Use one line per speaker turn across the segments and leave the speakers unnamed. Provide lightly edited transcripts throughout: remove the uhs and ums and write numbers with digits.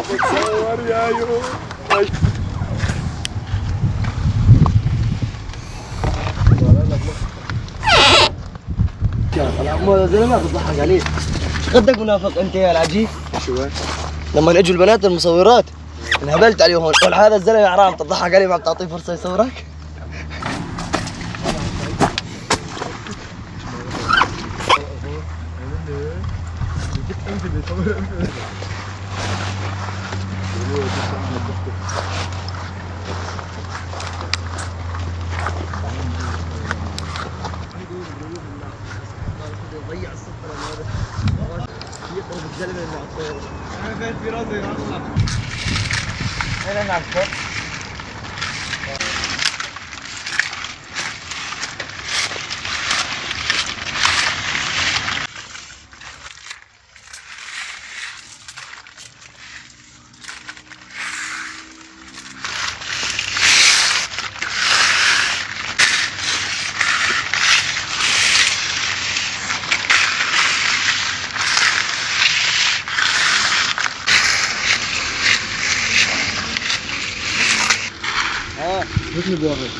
بتصور يا يوم.
يا زلمه بتضحك عليك. قدك منافق انت يا العجيب.
شو
لما اجوا البنات المصورات انهبلت عليهم قول هذا الزلمه حرام تضحك عليه ما بتعطيه فرصه يصورك. ضيع الصفر هذا يضرب الزلمه اللي على الطير. انا فين في راسي والله. اين انا على الصف؟ مثل بواخد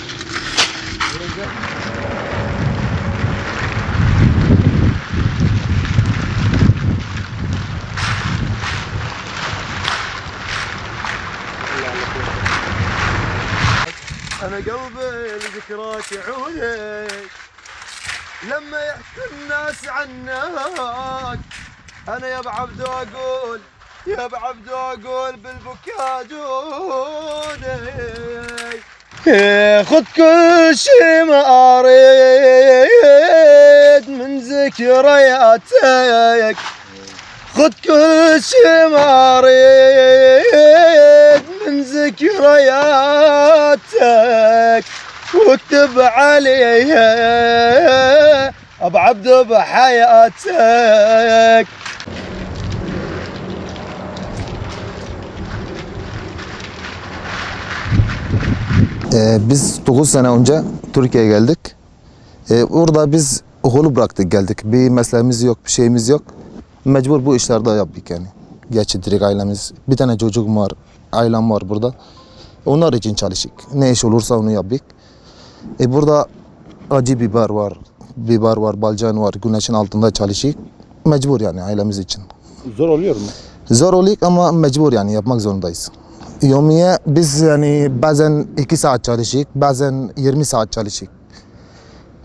انا قلبي لذكراك يعودك لما يحكي الناس عنك. انا يا بعبد اقول يا بعبد اقول بالبكاء جودي.
خذ كل شي ما اريد من ذكرياتك. خذ كل شي ما اريد من ذكرياتك واكتب عليها ابو عبد بحياتك.
Biz 9 sene önce Türkiye'ye geldik. Orada biz okulu bıraktık geldik. Bir mesleğimiz yok, bir şeyimiz yok. Mecbur bu işlerde yaptık yani. Geçirdik ailemiz. Bir tane çocuğum var, ailem var burada. Onlar için çalıştık. Ne iş olursa onu yaptık. Burada acı biber var, balcan var. Güneşin altında çalıştık. Mecbur yani ailemiz için.
Zor oluyor mu?
Zor oluyor ama mecbur yani yapmak zorundayız. Yomiye biz yani bazen 2 saat çalıştık, bazen 20 saat çalıştık.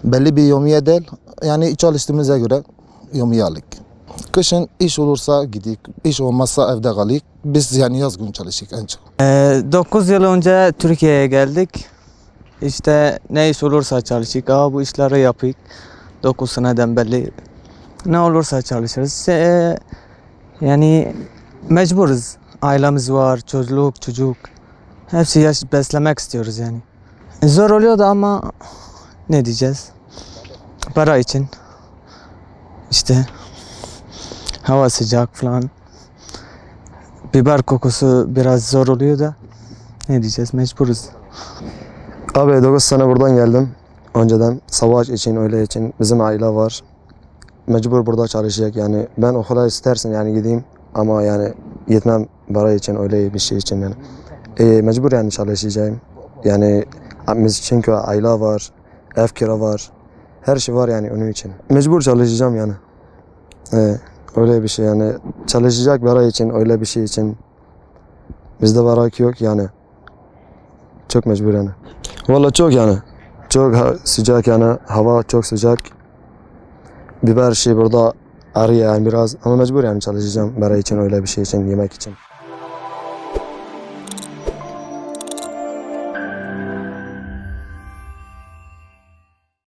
Belli bir yomiye değil, yani çalıştığımıza göre yomiye aldık. Kışın iş olursa gidik, iş olmazsa evde kalık. Biz yani yaz gün çalıştık en çok.
9 yıl önce Türkiye'ye geldik. İşte ne iş olursa çalıştık. Bu işleri yapıyık. 9 seneden belli. Ne olursa çalışırız. Yani mecburuz. Ailemiz var, çocuk. Hepsi beslemek istiyoruz yani. Zor oluyordu ama ne diyeceğiz? Para için. İşte hava sıcak falan. Biber kokusu biraz zor oluyor da ne diyeceğiz? Mecburuz.
Abi 9 sene buradan geldim. Önceden savaş için, öyle için bizim aile var. Mecbur burada çalışacak yani. Ben okula istersen yani gideyim ama yani yetmem para için, öyle bir şey için yani. Mecbur yani çalışacağım. Yani çünkü aile var, ev kira var. Her şey var yani onun için. Mecbur çalışacağım yani. Öyle bir şey yani. Çalışacak para için, öyle bir şey için. Bizde para yok yani. Çok mecbur yani. Vallahi çok yani. Çok sıcak yani. Hava çok sıcak. Biber şey burada arıyor yani biraz. Ama mecbur yani çalışacağım para için, öyle bir şey için, yemek için.